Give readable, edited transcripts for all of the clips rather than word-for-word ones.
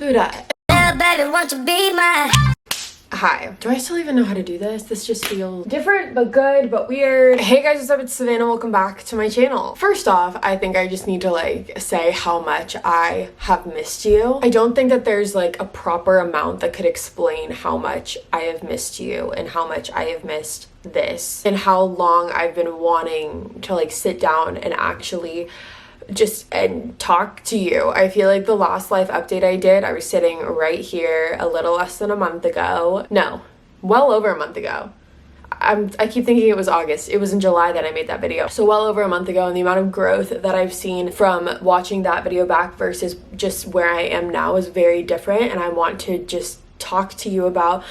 Who dat? Yeah, baby, won't you be my... Hi. Do I still even know how to do this? This just feels different, but good, but weird. Hey guys, what's up? It's Savannah. Welcome back to my channel. First off, I think I just need to say how much I have missed you. I don't think that there's a proper amount that could explain how much I have missed you and how much I have missed this and how long I've been wanting to sit down and actually and talk to you. I feel like the last life update I did, I was sitting right here a little less than a month ago. No, well over a month ago. I keep thinking it was August. It was in July that I made that video. So well over a month ago, and the amount of growth that I've seen from watching that video back versus just where I am now is very different, and I want to just talk to you about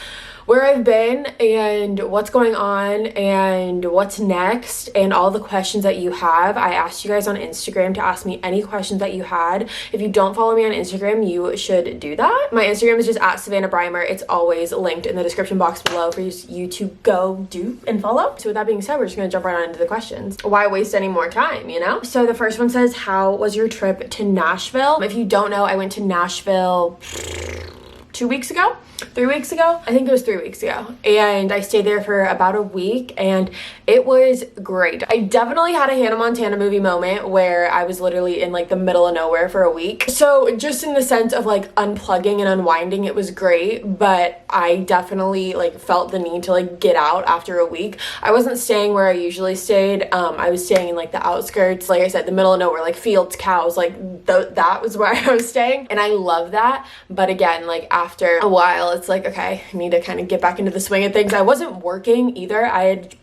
where I've been and what's going on and what's next and all the questions that you have. I asked you guys on Instagram to ask me any questions that you had. If you don't follow me on Instagram, you should do that. My Instagram is just at Savannah Breimer. It's always linked in the description box below for you to go do and follow. So with that being said, we're just gonna jump right on into the questions. Why waste any more time, you know? So the first one says, how was your trip to Nashville? If you don't know, I went to Nashville 3 weeks ago. I think it was 3 weeks ago. And I stayed there for about a week and it was great. I definitely had a Hannah Montana movie moment where I was literally in the middle of nowhere for a week. So just in the sense of unplugging and unwinding, it was great, but I definitely felt the need to get out after a week. I wasn't staying where I usually stayed. I was staying in the outskirts, like I said, the middle of nowhere, fields, cows, that was where I was staying. And I love that. But again, after a while, it's okay, I need to kind of get back into the swing of things. I wasn't working either. I had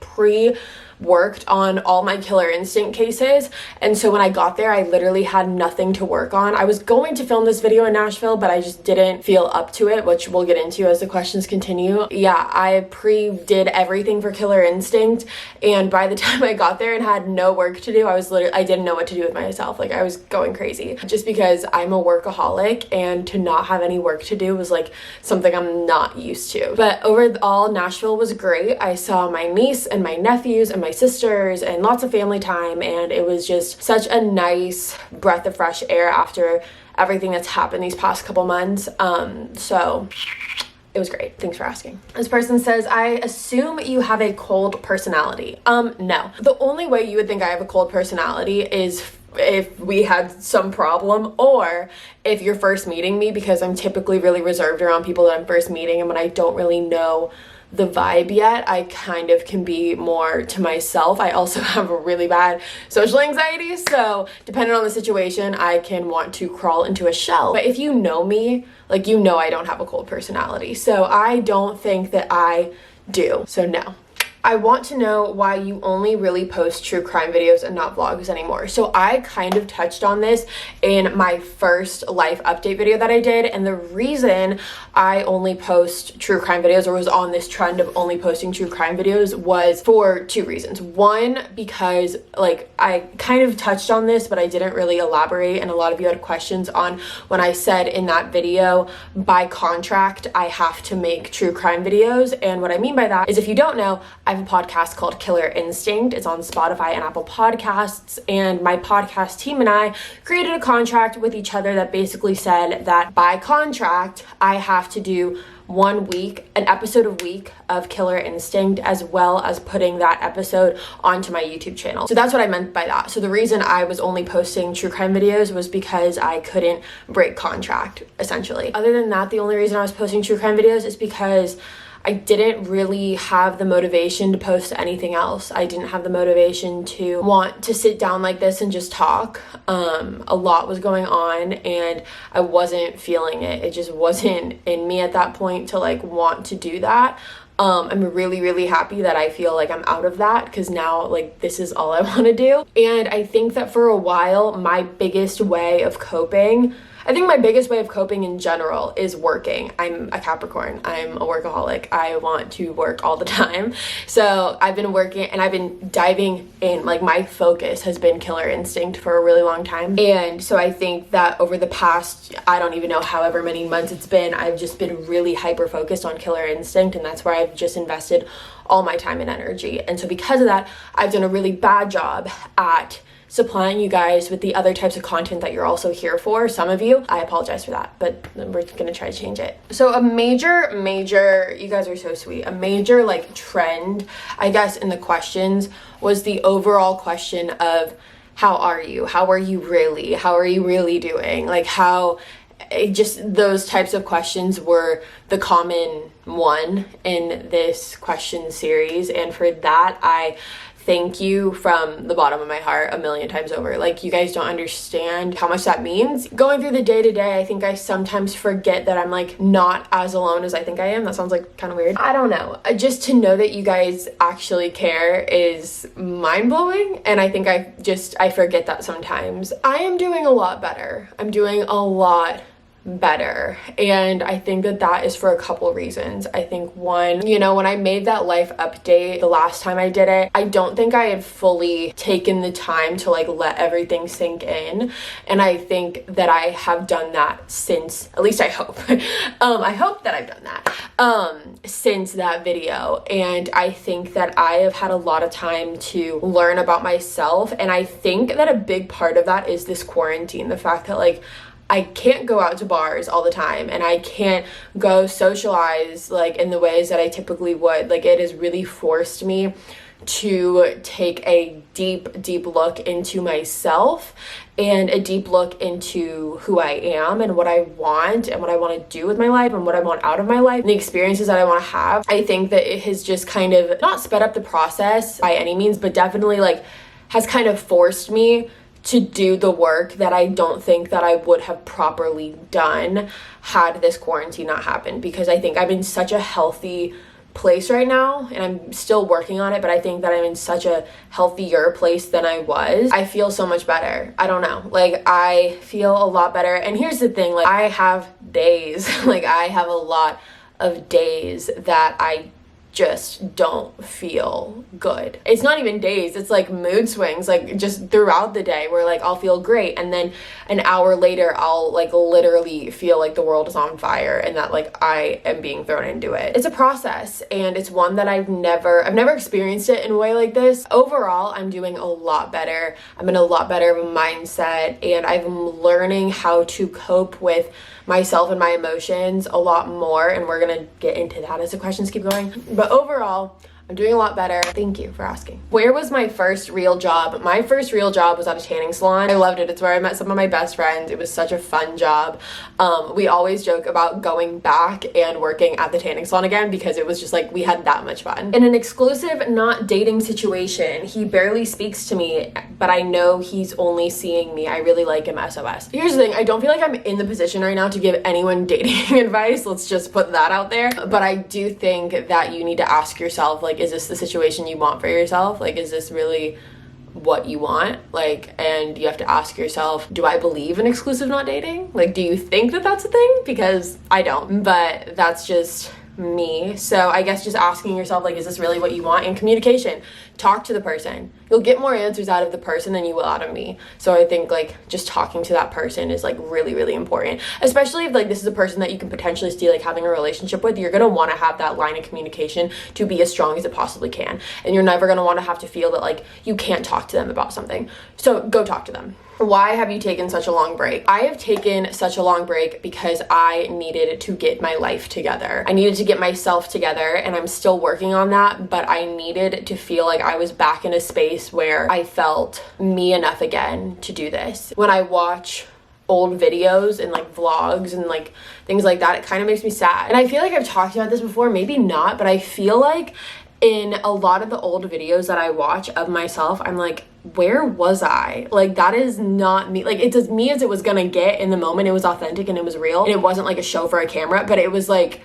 worked on all my Killer Instinct cases, and so when I got there I literally had nothing to work on. I was going to film this video in Nashville, but I just didn't feel up to it, which we'll get into as the questions continue. Yeah, I did everything for Killer Instinct, and by the time I got there and had no work to do, I didn't know what to do with myself. I was going crazy just because I'm a workaholic, and to not have any work to do was something I'm not used to. But overall, Nashville was great. I saw my niece and my nephews and my sisters and lots of family time, and it was just such a nice breath of fresh air after everything that's happened these past couple months. So it was great. Thanks for asking. This person says, I assume you have a cold personality. No. The only way you would think I have a cold personality is if we had some problem, or if you're first meeting me, because I'm typically really reserved around people that I'm first meeting, and when I don't really know the vibe yet, I kind of can be more to myself. I also have a really bad social anxiety, so depending on the situation, I can want to crawl into a shell. But if you know me, you know I don't have a cold personality, so I don't think that I do. So no. I want to know why you only really post true crime videos and not vlogs anymore. So I kind of touched on this in my first life update video that I did, and the reason I only post true crime videos, or was on this trend of only posting true crime videos, was for two reasons. One, because I kind of touched on this, but I didn't really elaborate, and a lot of you had questions on when I said in that video, by contract, I have to make true crime videos. And what I mean by that is, if you don't know, I have a podcast called Killer Instinct. It's on Spotify and Apple Podcasts, and my podcast team and I created a contract with each other that basically said that by contract I have to do 1 week, an episode a week of Killer Instinct, as well as putting that episode onto my YouTube channel. So that's what I meant by that. So the reason I was only posting true crime videos was because I couldn't break contract, essentially. Other than that, the only reason I was posting true crime videos is because I didn't really have the motivation to post anything else. I didn't have the motivation to want to sit down like this and just talk. A lot was going on and I wasn't feeling it. It just wasn't in me at that point to want to do that. I'm really, really happy that I feel I'm out of that, because now this is all I want to do. And I think that for a while, my biggest way of coping in general is working. I'm a Capricorn. I'm a workaholic. I want to work all the time. So I've been working and I've been diving in. My focus has been Killer Instinct for a really long time. And so I think that over the past, I don't even know however many months it's been, I've just been really hyper focused on Killer Instinct, and that's where I've just invested all my time and energy. And so because of that, I've done a really bad job at supplying you guys with the other types of content that you're also here for. Some of you, I apologize for that, but we're gonna try to change it. So a major, you guys are so sweet, a major like trend, I guess, in the questions was the overall question of how are you? How are you really? How are you really doing? Like how, just those types of questions were the common one in this question series. And for that, I thank you from the bottom of my heart a million times over. Like, you guys don't understand how much that means. Going through the day to day, I think I sometimes forget that I'm like not as alone as I think I am. That sounds like kind of weird. I don't know. Just to know that you guys actually care is mind blowing. And I think I forget that sometimes. I am doing a lot better. I'm doing a lot better, and I think that is for a couple reasons. I think one, you know, when I made that life update the last time I did it, I don't think I had fully taken the time to like let everything sink in, and I think that I have done that since, at least I hope. I hope that I've done that since that video, and I think that I have had a lot of time to learn about myself, and I think that a big part of that is this quarantine, the fact that like I can't go out to bars all the time, and I can't go socialize like in the ways that I typically would. Like, it has really forced me to take a deep look into myself and a deep look into who I am and what I want and what I want to do with my life and what I want out of my life and the experiences that I want to have. I think that it has just kind of not sped up the process by any means, but definitely like has kind of forced me to do the work that I don't think that I would have properly done had this quarantine not happened, because I think I'm in such a healthy place right now, and I'm still working on it, but I think that I'm in such a healthier place than I was. I feel so much better. I don't know, like I feel a lot better. And here's the thing, like I have days, like I have a lot of days that I just don't feel good. It's not even days, it's like mood swings, like just throughout the day where like I'll feel great, and then an hour later I'll like literally feel like the world is on fire and that like I am being thrown into it. It's a process, and it's one that I've never experienced it in a way like this. Overall, I'm doing a lot better. I'm in a lot better of a mindset, and I'm learning how to cope with myself and my emotions a lot more, and we're gonna get into that as the questions keep going. But overall, I'm doing a lot better. Thank you for asking. Where was my first real job? My first real job was at a tanning salon. I loved it. It's where I met some of my best friends. It was such a fun job. We always joke about going back and working at the tanning salon again, because it was just like we had that much fun. In an exclusive, not dating situation, he barely speaks to me, but I know he's only seeing me. I really like him, SOS. Here's the thing, I don't feel like I'm in the position right now to give anyone dating advice. Let's just put that out there. But I do think that you need to ask yourself, like, is this the situation you want for yourself? Like, is this really what you want? Like, and you have to ask yourself, do I believe in exclusive not dating? Like, do you think that that's a thing? Because I don't, but that's just me. So I guess just asking yourself, like, is this really what you want? And communication, talk to the person. You'll get more answers out of the person than you will out of me. So I think like just talking to that person is like really important, especially if like this is a person that you can potentially see like having a relationship with. You're gonna want to have that line of communication to be as strong as it possibly can, and you're never gonna want to have to feel that like you can't talk to them about something. So go talk to them. Why have you taken such a long break? I have taken such a long break because I needed to get my life together. I needed to get myself together, and I'm still working on that, but I needed to feel like I was back in a space where I felt me enough again to do this. When I watch old videos and like vlogs and like things like that, it kind of makes me sad. And I feel like I've talked about this before, maybe not, but I feel like in a lot of the old videos that I watch of myself, I'm like, where was I? Like, that is not me. Like, it's as me as it was gonna get in the moment. It was authentic and it was real, and it wasn't like a show for a camera, but it was like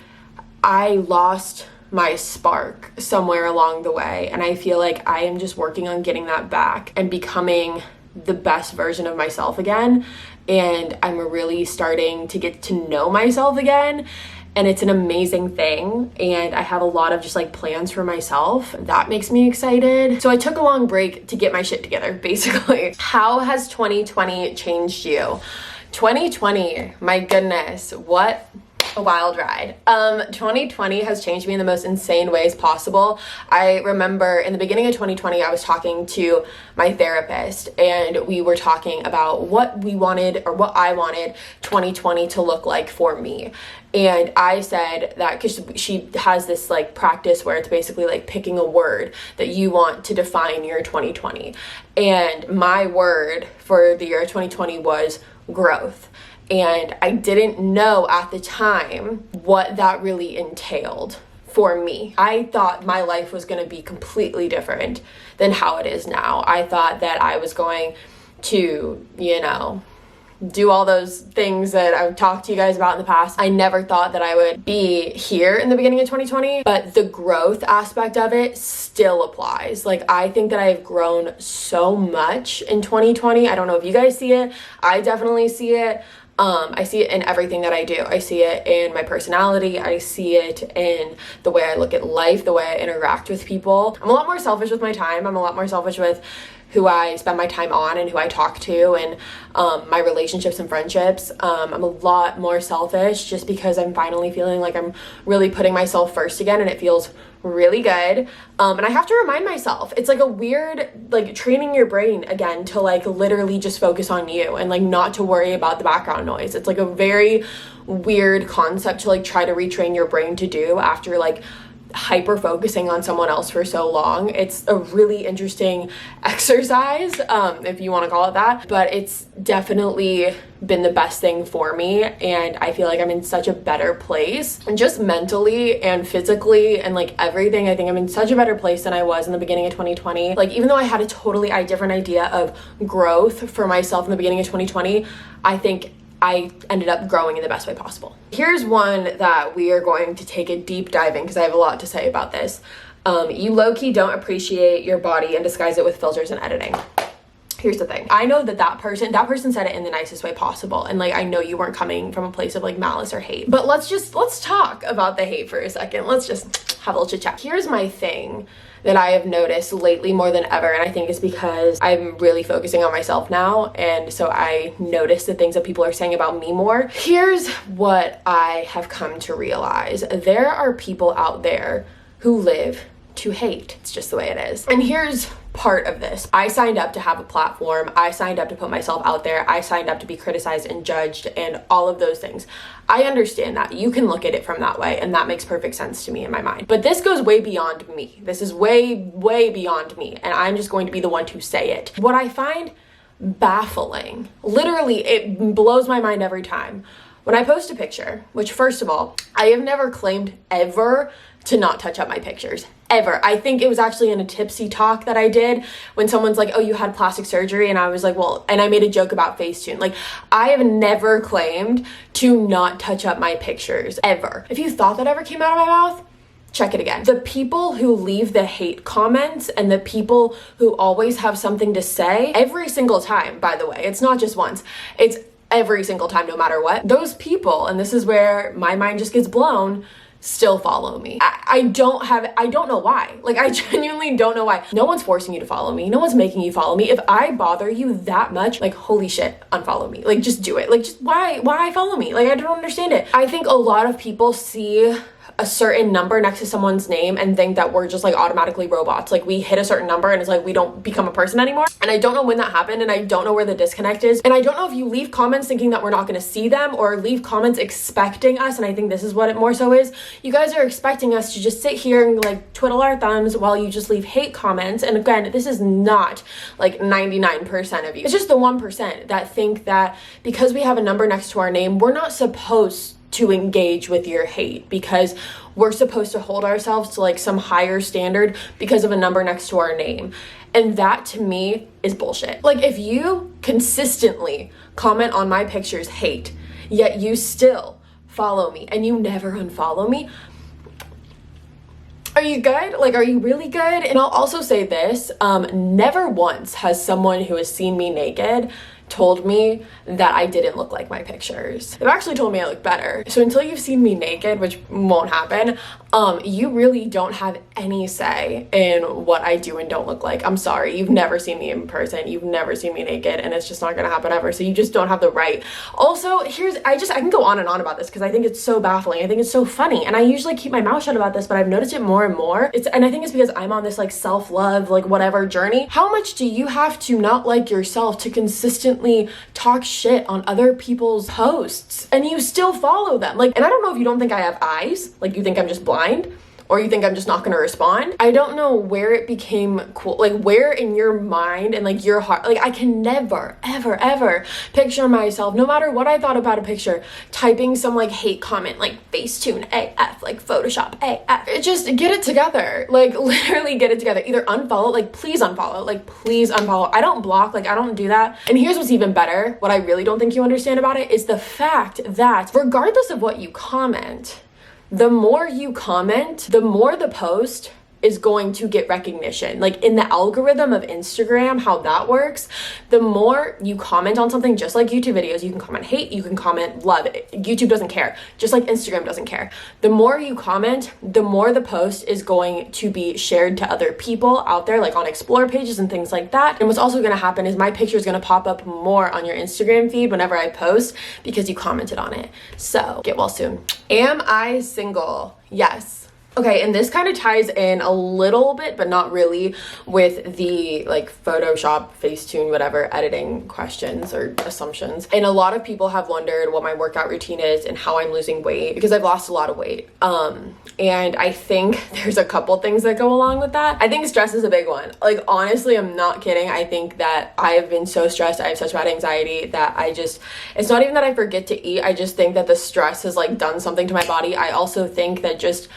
I lost my spark somewhere along the way, and I feel like I am just working on getting that back and becoming the best version of myself again. And I'm really starting to get to know myself again, and it's an amazing thing, and I have a lot of just like plans for myself. That makes me excited. So I took a long break to get my shit together, basically. How has 2020 changed you? 2020, my goodness, what a wild ride. 2020 has changed me in the most insane ways possible. I remember in the beginning of 2020, I was talking to my therapist and we were talking about what we wanted, or what I wanted 2020 to look like for me. And I said that because she has this like practice where it's basically like picking a word that you want to define your 2020. And my word for the year 2020 was growth. And I didn't know at the time what that really entailed for me. I thought my life was going to be completely different than how it is now. I thought that I was going to, do all those things that I've talked to you guys about in the past. I never thought that I would be here in the beginning of 2020, but the growth aspect of it still applies. Like, I think that I've grown so much in 2020. I don't know if you guys see it. I definitely see it. I see it in everything that I do. I see it in my personality. I see it in the way I look at life, the way I interact with people. I'm a lot more selfish with my time. I'm a lot more selfish with who I spend my time on and who I talk to, and my relationships and friendships. I'm a lot more selfish just because I'm finally feeling like I'm really putting myself first again, and it feels really good. And I have to remind myself, it's like a weird, like training your brain again to like literally just focus on you and like not to worry about the background noise. It's like a very weird concept to like try to retrain your brain to do after like hyper focusing on someone else for so long. It's a really interesting exercise, if you want to call it that, but it's definitely been the best thing for me, and I feel like I'm in such a better place, and just mentally and physically and like everything. I think I'm in such a better place than I was in the beginning of 2020. Like, even though I had a totally different idea of growth for myself in the beginning of 2020, I think I ended up growing in the best way possible. Here's one that we are going to take a deep dive in because I have a lot to say about this. You low-key don't appreciate your body and disguise it with filters and editing. Here's the thing. I know that person said it in the nicest way possible. And like, I know you weren't coming from a place of like malice or hate, but let's talk about the hate for a second. Let's just have a little chit chat. Here's my thing that I have noticed lately more than ever, and I think it's because I'm really focusing on myself now, and so I notice the things that people are saying about me more. Here's what I have come to realize. There are people out there who live to hate. It's just the way it is. And here's part of this. I signed up to have a platform. I signed up to put myself out there. I signed up to be criticized and judged and all of those things. I understand that. You can look at it from that way, and that makes perfect sense to me in my mind. But this goes way beyond me. This is way, way beyond me, and I'm just going to be the one to say it. What I find baffling, literally, it blows my mind every time. When I post a picture, which first of all, I have never claimed ever to not touch up my pictures. Ever. I think it was actually in a tipsy talk that I did when someone's like, oh, you had plastic surgery, and I was like, well, and I made a joke about Facetune. Like, I have never claimed to not touch up my pictures, ever. If you thought that ever came out of my mouth, check it again. The people who leave the hate comments and the people who always have something to say every single time, by the way, it's not just once, it's every single time, no matter what, those people, and this is where my mind just gets blown, still follow me. I don't know why. Like, I genuinely don't know why. No one's forcing you to follow me. No one's making you follow me. If I bother you that much, like, holy shit, unfollow me. Like, just do it. Like, just why follow me? Like, I don't understand it. I think a lot of people see a certain number next to someone's name and think that we're just like automatically robots. Like, we hit a certain number and it's like we don't become a person anymore. And I don't know when that happened, and I don't know where the disconnect is. And I don't know if you leave comments thinking that we're not going to see them, or leave comments expecting us, and I think this is what it more so is. You guys are expecting us to just sit here and like twiddle our thumbs while you just leave hate comments. And again, this is not like 99% of you. It's just the 1% that think that because we have a number next to our name, we're not supposed to engage with your hate, because we're supposed to hold ourselves to like some higher standard because of a number next to our name. And that to me is bullshit. Like, if you consistently comment on my pictures hate, yet you still follow me and you never unfollow me, are you good? Like, are you really good? And I'll also say this, never once has someone who has seen me naked told me that I didn't look like my pictures. They've actually told me I look better. So until you've seen me naked, which won't happen, you really don't have any say in what I do and don't look like. I'm sorry, you've never seen me in person, you've never seen me naked, and it's just not gonna happen ever. So you just don't have the right. Also, I can go on and on about this because I think it's so baffling. I think it's so funny, and I usually keep my mouth shut about this, but I've noticed it more and more. And I think it's because I'm on this like self-love, like whatever journey. How much do you have to not like yourself to consistently talk shit on other people's posts and you still follow them? Like, and I don't know if you don't think I have eyes, like you think I'm just blind, or you think I'm just not gonna respond. I don't know where it became cool, like where in your mind and like your heart, like I can never, ever, ever picture myself, no matter what I thought about a picture, typing some like hate comment, like Facetune AF, like Photoshop AF. Just get it together, like literally get it together. Either unfollow, like please unfollow, like please unfollow. I don't block, like I don't do that. And here's what's even better, what I really don't think you understand about it is the fact that regardless of what you comment, the more you comment, the more the post is going to get recognition. Like in the algorithm of Instagram, how that works, the more you comment on something, just like YouTube videos, you can comment hate, you can comment love. YouTube doesn't care, just like Instagram doesn't care. The more you comment, the more the post is going to be shared to other people out there, like on explore pages and things like that. And what's also gonna happen is my picture is gonna pop up more on your Instagram feed whenever I post because you commented on it. So get well soon. Am I single? Yes. Okay, and this kind of ties in a little bit, but not really, with the like Photoshop, Facetune, whatever, editing questions or assumptions. And a lot of people have wondered what my workout routine is and how I'm losing weight because I've lost a lot of weight. And I think there's a couple things that go along with that. I think stress is a big one. Like, honestly, I'm not kidding. I think that I have been so stressed. I have such bad anxiety that it's not even that I forget to eat. I just think that the stress has like done something to my body. I also think that just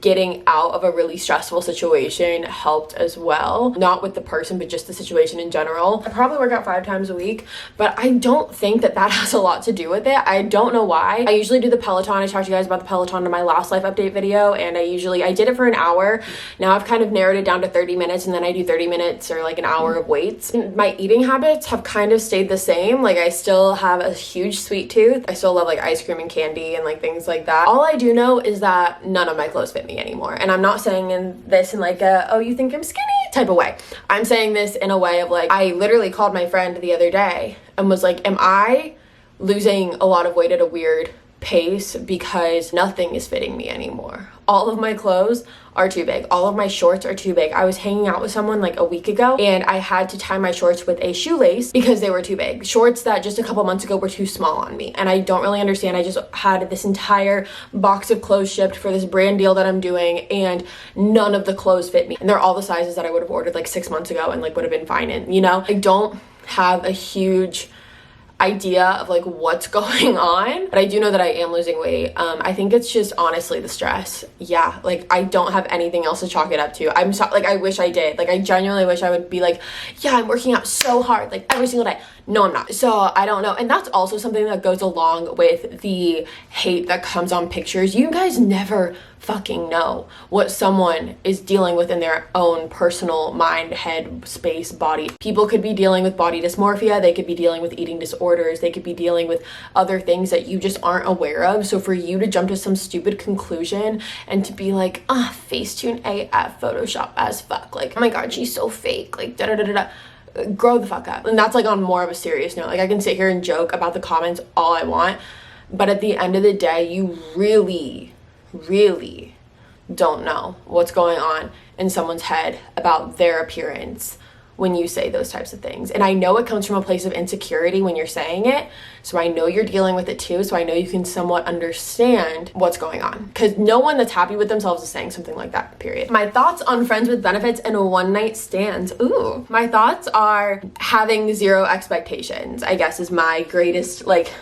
getting out of a really stressful situation helped as well, not with the person but just the situation in general. I probably work out 5 times a week, but I don't think that has a lot to do with it. I don't know why. I usually do the Peloton. I talked to you guys about the Peloton in my last life update video, and I did it for an hour. Now I've kind of narrowed it down to 30 minutes, and then I do 30 minutes or like an hour of weights. And my eating habits have kind of stayed the same. Like I still have a huge sweet tooth. I still love like ice cream and candy and like things like that. All I do know is that none of my clothes fit me anymore. And I'm not saying this in like a, oh, you think I'm skinny type of way. I'm saying this in a way of like, I literally called my friend the other day and was like, am I losing a lot of weight at a weird pace because nothing is fitting me anymore? All of my clothes are too big. All of my shorts are too big. I was hanging out with someone like a week ago and I had to tie my shorts with a shoelace because they were too big. Shorts that just a couple months ago were too small on me. And I don't really understand. I just had this entire box of clothes shipped for this brand deal that I'm doing and none of the clothes fit me. And they're all the sizes that I would have ordered like 6 months ago and like would have been fine in, you know? I don't have a huge idea of like what's going on, but I do know that I am losing weight. I think it's just honestly the stress. Yeah, like I don't have anything else to chalk it up to. I'm so like, I wish I did. Like I genuinely wish I would be like, yeah, I'm working out so hard like every single day. No, I'm not. So I don't know. And that's also something that goes along with the hate that comes on pictures. You guys never fucking know what someone is dealing with in their own personal mind, head, space, body. People could be dealing with body dysmorphia. They could be dealing with eating disorders. They could be dealing with other things that you just aren't aware of. So for you to jump to some stupid conclusion and to be like, Facetune AF, Photoshop as fuck. Like, oh my God, she's so fake. Like, da-da-da-da-da. Grow the fuck up. And that's like on more of a serious note. Like I can sit here and joke about the comments all I want, but at the end of the day, you really don't know what's going on in someone's head about their appearance when you say those types of things. And I know it comes from a place of insecurity when you're saying it, so I know you're dealing with it too, so I know you can somewhat understand what's going on, because no one that's happy with themselves is saying something like that, period. My thoughts on friends with benefits and one-night stands. Ooh, my thoughts are having zero expectations, I guess, is my greatest like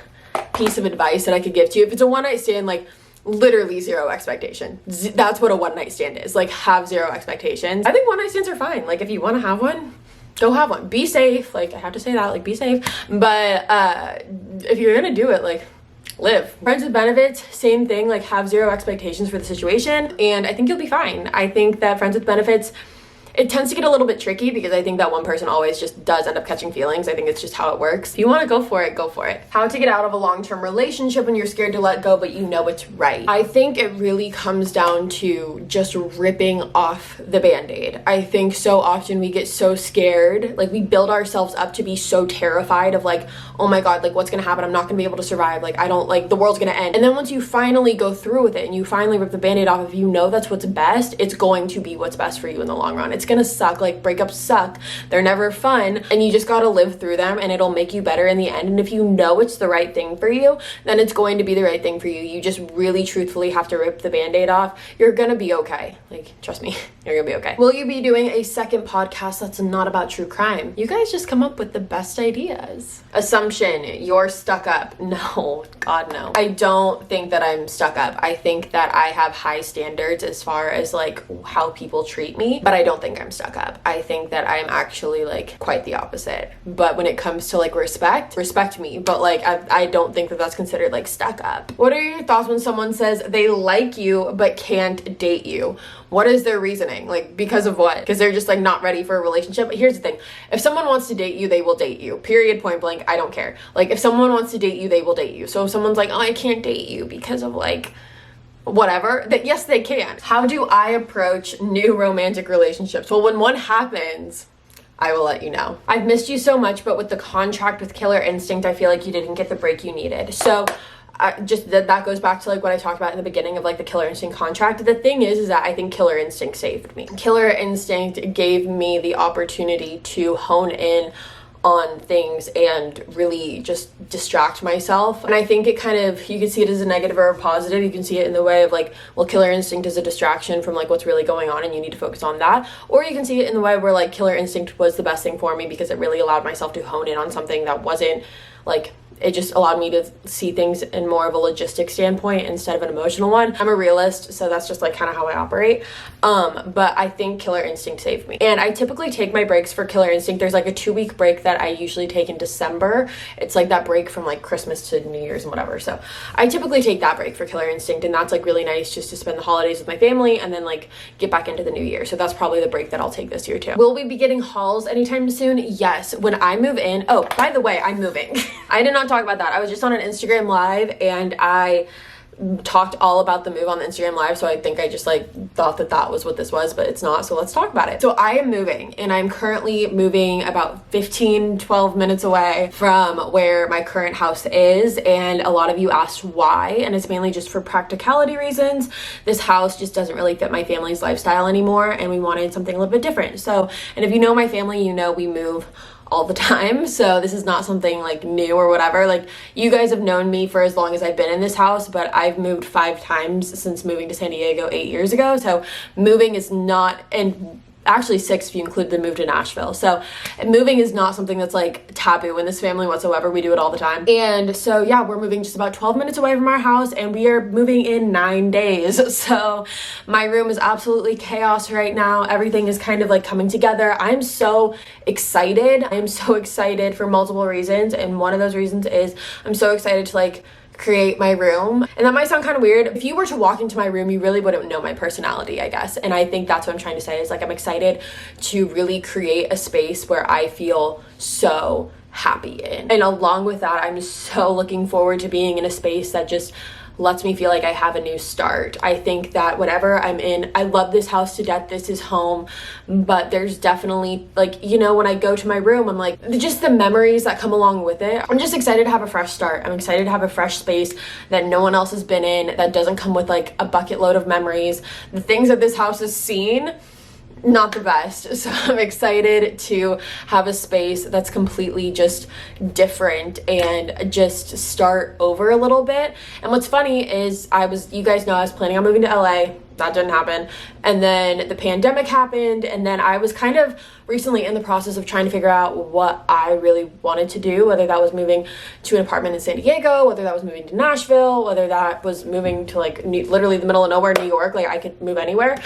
piece of advice that I could give to you. If it's a one-night stand, like literally zero expectation. That's what a one-night stand is. Like, have zero expectations. I think one-night stands are fine. Like, if you want to have one, go have one. Be safe. Like, I have to say that, like, be safe. But if you're gonna do it, like, live. Friends with benefits, same thing. Like, have zero expectations for the situation, and I think you'll be fine. I think that friends with benefits It tends to get a little bit tricky because I think that one person always just does end up catching feelings. I think it's just how it works. If you want to go for it, go for it. How to get out of a long-term relationship when you're scared to let go, but you know it's right. I think it really comes down to just ripping off the band-aid. I think so often we get so scared, like we build ourselves up to be so terrified of like, oh my God, like what's gonna happen? I'm not gonna be able to survive. Like I don't, like the world's gonna end. And then once you finally go through with it and you finally rip the band-aid off, if you know that's what's best, it's going to be what's best for you in the long run. It's gonna suck, like breakups suck. They're never fun, and you just gotta live through them and it'll make you better in the end. And if you know it's the right thing for you, then it's going to be the right thing for you. You just really truthfully have to rip the band-aid off. You're gonna be okay. Like, trust me, you're gonna be okay. Will you be doing a second podcast that's not about true crime? You guys just come up with the best ideas. Assumption, you're stuck up. No, God no. I don't think that I'm stuck up. I think that I have high standards as far as like how people treat me, but I don't think I'm stuck up. I think that I'm actually like quite the opposite. But when it comes to like respect me, but like I don't think that that's considered like stuck up. What are your thoughts when someone says they like you but can't date you? What is their reasoning? Like, because of what? Because they're just like not ready for a relationship. But here's the thing. If someone wants to date you, they will date you. Period, point blank. I don't care. Like, if someone wants to date you, they will date you. So if someone's like, oh, I can't date you because of like whatever, that yes, they can. How do I approach new romantic relationships? Well, when one happens, I will let you know. I've missed you so much, but with the contract with Killer Instinct, I feel like you didn't get the break you needed. So that goes back to like what I talked about in the beginning of like the Killer Instinct contract. The thing is that I think Killer Instinct saved me. Killer Instinct gave me the opportunity to hone in on things and really just distract myself. And I think it kind of, you can see it as a negative or a positive. You can see it in the way of like, well, Killer Instinct is a distraction from like what's really going on and you need to focus on that. Or you can see it in the way where like Killer Instinct was the best thing for me because it really allowed myself to hone in on something that wasn't like, it just allowed me to see things in more of a logistic standpoint instead of an emotional one. I'm a realist, so that's just like kind of how I operate. But I think Killer Instinct saved me. And I typically take my breaks for Killer Instinct. There's like a 2-week break that I usually take in December. It's like that break from like Christmas to New Year's and whatever. So I typically take that break for Killer Instinct, and that's like really nice just to spend the holidays with my family and then like get back into the new year. So that's probably the break that I'll take this year too. Will we be getting hauls anytime soon? Yes. When I move in, oh, by the way, I'm moving. I did not talk about that. I was just on an Instagram live and I talked all about the move on the Instagram live, so I think I just like thought that that was what this was, but it's not, so let's talk about it. So I am moving, and I'm currently moving about 12 minutes away from where my current house is, and a lot of you asked why, and it's mainly just for practicality reasons. This house just doesn't really fit my family's lifestyle anymore, and we wanted something a little bit different. So, and if you know my family, you know we move all the time, so this is not something like new or whatever. Like, you guys have known me for as long as I've been in this house, but I've moved 5 times since moving to San Diego 8 years ago. So moving is not, and actually 6 if you include the move to Nashville. So moving is not something that's like taboo in this family whatsoever. We do it all the time. And so yeah, we're moving just about 12 minutes away from our house, and we are moving in 9 days. So my room is absolutely chaos right now. Everything is kind of like coming together. I'm so excited. I am so excited for multiple reasons, and one of those reasons is I'm so excited to like create my room. And that might sound kind of weird. If you were to walk into my room, you really wouldn't know my personality, I guess. And I think that's what I'm trying to say is like I'm excited to really create a space where I feel so happy in. And along with that, I'm so looking forward to being in a space that just lets me feel like I have a new start. I think that whatever I'm in, I love this house to death. This is home, but there's definitely like, you know, when I go to my room, I'm like, just the memories that come along with it. I'm just excited to have a fresh start. I'm excited to have a fresh space that no one else has been in, that doesn't come with like a bucket load of memories. The things that this house has seen, not the best. So I'm excited to have a space that's completely just different and just start over a little bit. And what's funny is you guys know I was planning on moving to LA. That didn't happen. And then the pandemic happened, and then I was kind of recently in the process of trying to figure out what I really wanted to do, whether that was moving to an apartment in San Diego, whether that was moving to Nashville, whether that was moving to like literally the middle of nowhere, New York. Like I could move anywhere.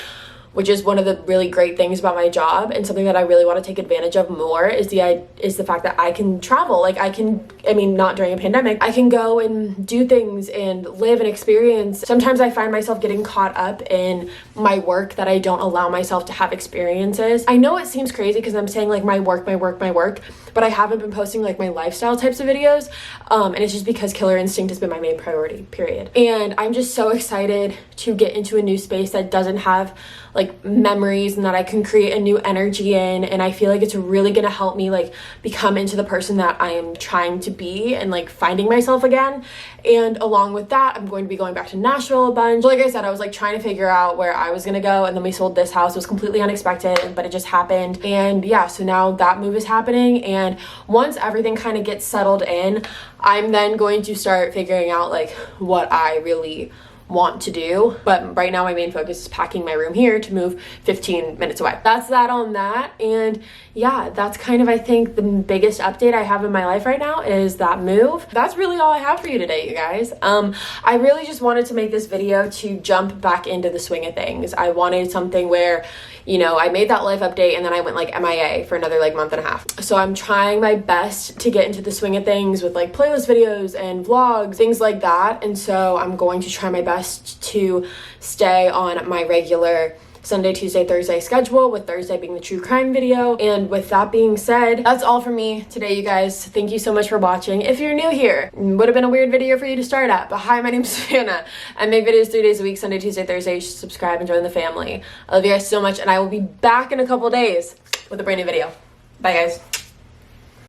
which is one of the really great things about my job, and something that I really want to take advantage of more is the fact that I can travel. Like I mean, not during a pandemic, I can go and do things and live and experience. Sometimes I find myself getting caught up in my work that I don't allow myself to have experiences. I know it seems crazy because I'm saying like my work, but I haven't been posting like my lifestyle types of videos, and it's just because Killer Instinct has been my main priority, period. And I'm just so excited to get into a new space that doesn't have like memories, and that I can create a new energy in, and I feel like it's really gonna help me like become into the person that I am trying to be and like finding myself again. And along with that, I'm going to be going back to Nashville a bunch. Like I said, I was like trying to figure out where I was gonna go, and then we sold this house. It was completely unexpected, but it just happened. And yeah, so now that move is happening, and once everything kind of gets settled in, I'm then going to start figuring out like what I really want to do. But right now my main focus is packing my room here to move 15 minutes away. That's that on that. And yeah, that's kind of, I think, the biggest update I have in my life right now is that move. That's really all I have for you today, you guys. I really just wanted to make this video to jump back into the swing of things. I wanted something where, you know, I made that life update and then I went like MIA for another like month and a half. So I'm trying my best to get into the swing of things with like playlist videos and vlogs, things like that. And so I'm going to try my best to stay on my regular Sunday, Tuesday, Thursday schedule, with Thursday being the true crime video. And with that being said, that's all for me today, you guys. Thank you so much for watching. If you're new here, would have been a weird video for you to start at, but hi, my name's Savannah. I make videos 3 days a week, Sunday, Tuesday, Thursday. You should subscribe and join the family. I love you guys so much, and I will be back in a couple days with a brand new video. Bye, guys.